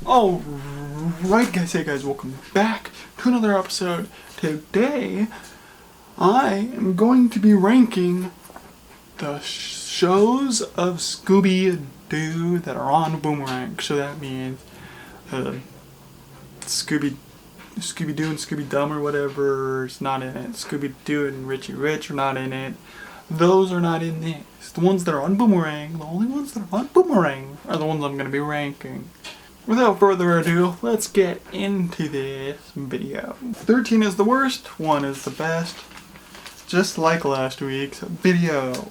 Alright guys, hey guys, welcome back to another episode. Today, I am going to be ranking the shows of Scooby Doo that are on Boomerang. So that means Scooby Doo and Scooby Dumb or whatever is not in it. Scooby Doo and Richie Rich are not in it. Those are not in this. The ones that are on Boomerang, the only ones that are on Boomerang are the ones I'm going to be ranking. Without further ado, let's get into this video. 13 is the worst, 1 is the best. Just like last week's video.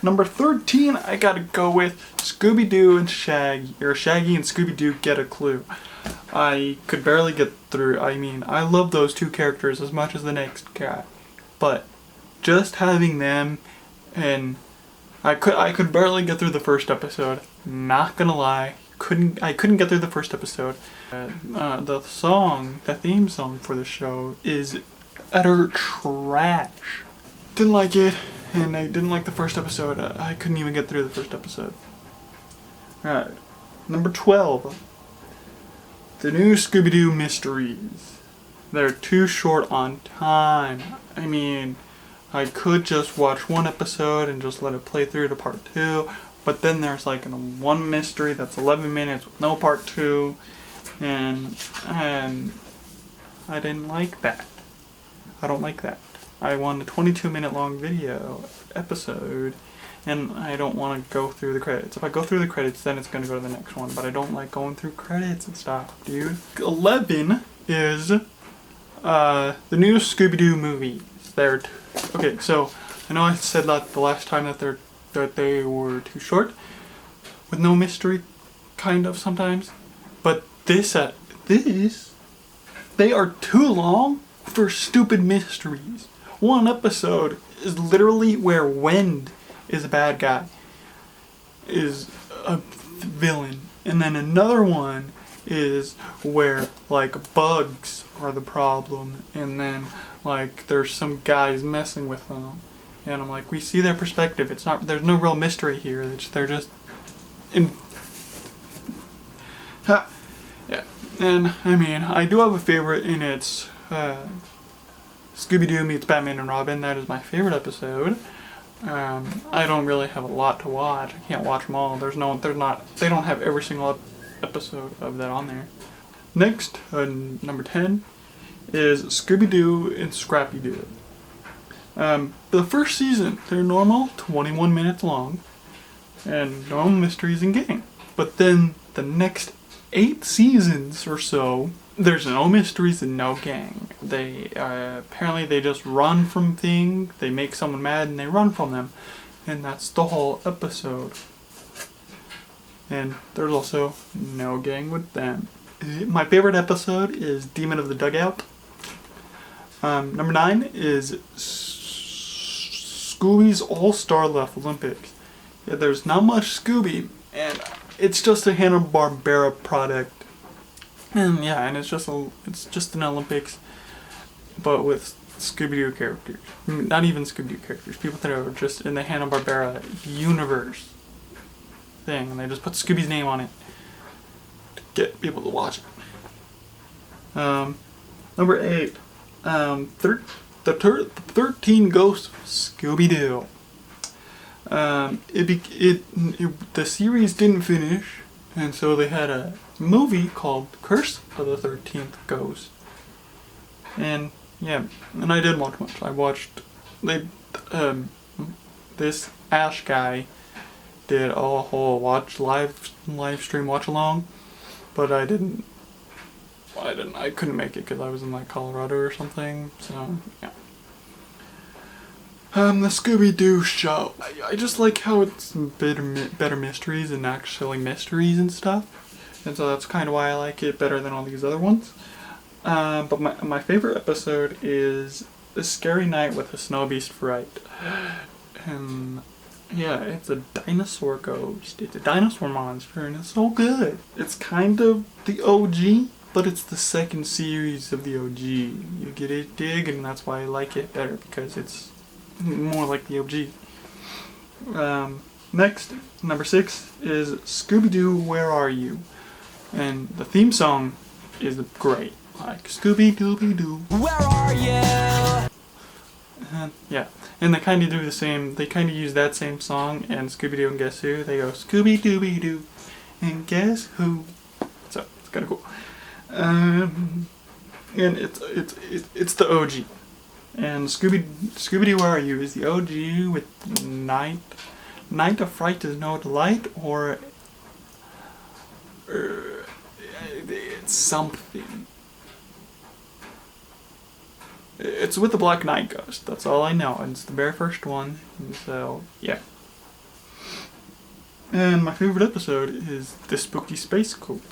Number 13, I gotta go with Scooby Doo and Shaggy, or Shaggy and Scooby Doo Get a Clue. I could barely get through. I mean, I love those two characters as much as the next guy, but just having them, and I could barely get through the first episode. Not gonna lie, I couldn't get through the first episode. The theme song for the show is utter trash. Didn't like it, and I didn't like the first episode. I couldn't even get through the first episode. Alright, number 12. The new Scooby Doo Mysteries. They're too short on time. I mean, I could just watch one episode and just let it play through to part 2, but then there's like one mystery that's 11 minutes with no part 2, and I didn't like that. I don't like that. I want a 22-minute long video episode, and I don't want to go through the credits. If I go through the credits, then it's going to go to the next one, but I don't like going through credits and stuff, dude. 11 is the new Scooby Doo Movie. Okay, so I know I said that the last time that they were too short, with no mystery, kind of sometimes, but they are too long for stupid mysteries. One episode is literally where Wend is a bad guy, is a villain, and then another one is where like bugs are the problem, and then like there's some guys messing with them, and I'm like, we see their perspective. It's not, there's no real mystery here. They're just in. Yeah, and I mean, I do have a favorite, and it's Scooby Doo meets Batman and Robin. That is my favorite episode. I don't really have a lot to watch. I can't watch them all. They don't have every single episode of that on there. Next, number 10 is Scooby Doo and Scrappy Dude. The first season, they're normal, 21 minutes long, and normal mysteries and gang. But then the next 8 seasons or so, there's no mysteries and no gang. They apparently they just run from things. They make someone mad and they run from them, and that's the whole episode. And there's also no gang with them. My favorite episode is Demon of the Dugout. Number 9 is Scooby's All-Star Left Olympics. Yeah, there's not much Scooby, and it's just a Hanna-Barbera product. And yeah, and it's just an Olympics, but with Scooby-Doo characters. Not even Scooby-Doo characters. People that are just in the Hanna-Barbera universe thing, and they just put Scooby's name on it to get people to watch it. Number 8. The 13 Ghosts of Scooby-Doo. The series didn't finish, and so they had a movie called Curse of the 13th Ghost. And yeah, and I didn't watch much. I watched this Ash guy did a whole live stream watch along, but I couldn't make it because I was in like Colorado or something. So yeah. The Scooby Doo show. I just like how it's better mysteries and actually mysteries and stuff, and so that's kind of why I like it better than all these other ones. But my favorite episode is The Scary Night with a Snow Beast Fright. And yeah, it's a dinosaur ghost. It's a dinosaur monster, and it's so good. It's kind of the OG, but it's the second series of the OG. You get it, dig, and that's why I like it better, because it's more like the OG. Next, number 6 is Scooby Doo, Where Are You? And the theme song is great. Like, Scooby Dooby Doo. Where are you? And, yeah. And they kind of do the same, they kind of use that same song and Scooby Doo and Guess Who. They go, Scooby Dooby Doo and Guess Who. So, it's kind of cool. And it's the OG. And Scooby Doo Where Are You is the OG with Night of Fright is No Delight, or it's something. It's with the Black Knight Ghost. That's all I know. And it's the very first one. And so, yeah. And my favorite episode is The Spooky Space Cook.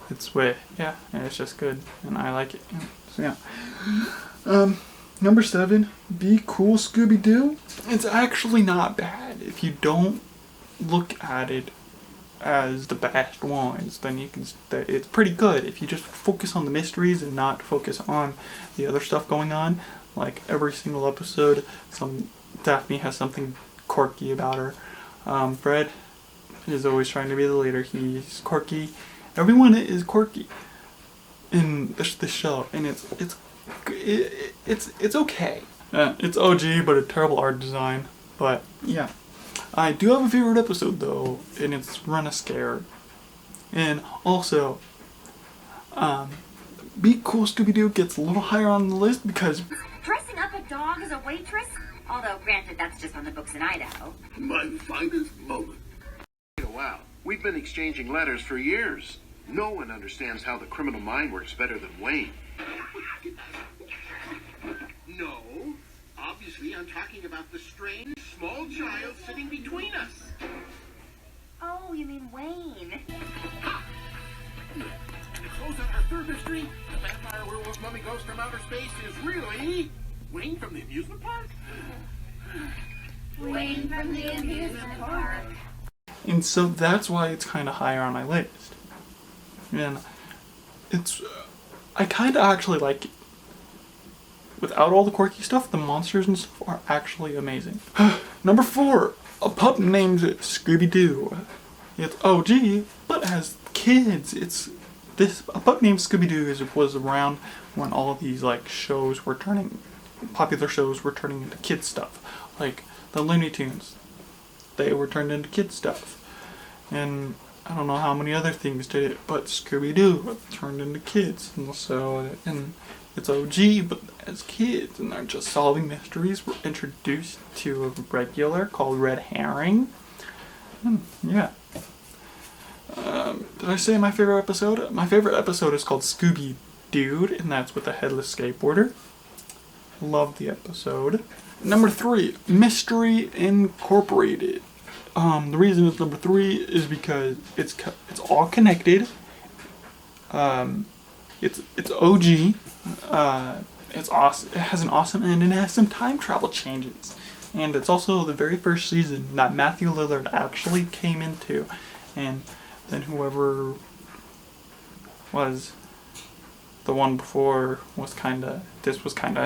It's way, yeah, and it's just good. And I like it. So, yeah. Number 7, Be Cool Scooby Doo. It's actually not bad. If you don't look at it as the best ones, then you can. It's pretty good if you just focus on the mysteries and not focus on the other stuff going on. Like every single episode, Daphne has something quirky about her. Fred is always trying to be the leader. He's quirky. Everyone is quirky in this show, and it's okay. It's OG, but a terrible art design. But yeah. I do have a favorite episode though, and it's Run a Scare. And also, Be Cool Scooby Doo gets a little higher on the list because dressing up a dog as a waitress? Although, granted, that's just on the books in Idaho. My finest moment. Wow, we've been exchanging letters for years. No one understands how the criminal mind works better than Wayne. No. Obviously, I'm talking about the strange, small child sitting between us. Oh, you mean Wayne. To close out our third mystery, the vampire werewolf mummy ghost from outer space is really Wayne from the amusement park? Wayne from the amusement park. And so that's why it's kind of higher on my list. And it's, I kind of actually like it. Without all the quirky stuff, the monsters and stuff are actually amazing. Number 4, a pup named Scooby Doo. It's OG, but as kids, a pup named Scooby Doo was around when all of these popular shows were turning into kid stuff, like the Looney Tunes. They were turned into kid stuff, and I don't know how many other things did it, but Scooby Doo turned into kids, and so it's OG, but as kids, and they're just solving mysteries. We're introduced to a regular called Red Herring. Yeah. Did I say my favorite episode? My favorite episode is called Scooby Dude, and that's with the headless skateboarder. Love the episode. Number 3, Mystery Incorporated. The reason it's number 3 is because it's all connected. It's OG. It's awesome. It has an awesome end, and it has some time travel changes. And it's also the very first season that Matthew Lillard actually came into, and then whoever was the one before was kind of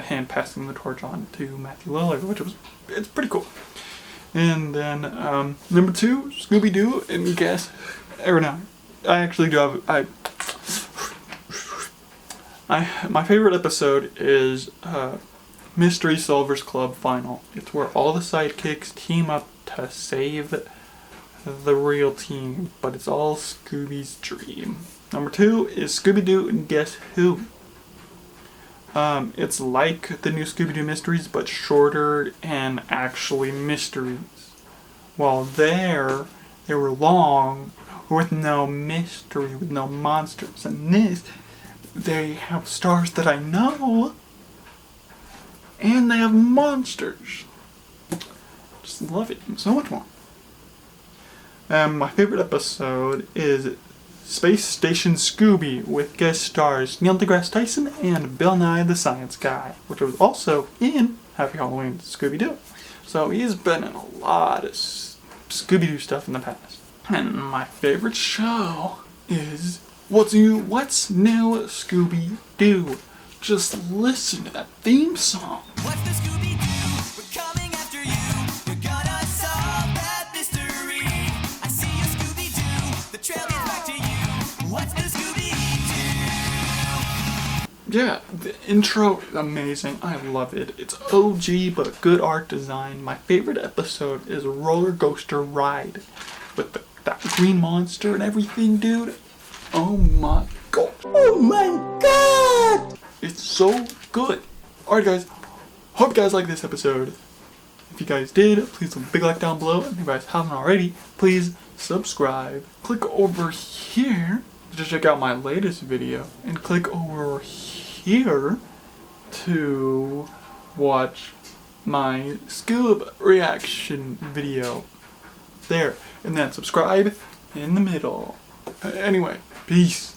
him passing the torch on to Matthew Lillard, it's pretty cool. And then number 2, Scooby Doo, and guess, or no, I actually do have my favorite episode is Mystery Solvers Club Final. It's where all the sidekicks team up to save the real team, but it's all Scooby's dream. Number 2 is Scooby Doo and Guess Who. It's like the new Scooby Doo Mysteries, but shorter and actually mysteries. While they were long, with no mystery, with no monsters. And this, they have stars that I know, and they have monsters. Just love it so much more. My favorite episode is Space Station Scooby with guest stars Neil deGrasse Tyson and Bill Nye the Science Guy, which was also in Happy Halloween Scooby-Doo. So he's been in a lot of Scooby-Doo stuff in the past. And my favorite show is What's New Scooby-Doo. Just listen to that theme song. What's the Scooby-Doo? We're coming after you. You're gonna solve that mystery. I see you, Scooby-Doo. The trail leads back to you. yeah, the intro is amazing. I love it. It's OG but good art design. My favorite episode is Roller Coaster Ride with that green monster and everything, dude. Oh my god. Oh my god! It's so good. Alright guys, hope you guys like this episode. If you guys did, please leave a big like down below. And if you guys haven't already, please subscribe. Click over here to check out my latest video. And click over here to watch my Scoob reaction video. There. And then subscribe in the middle. Anyway, peace.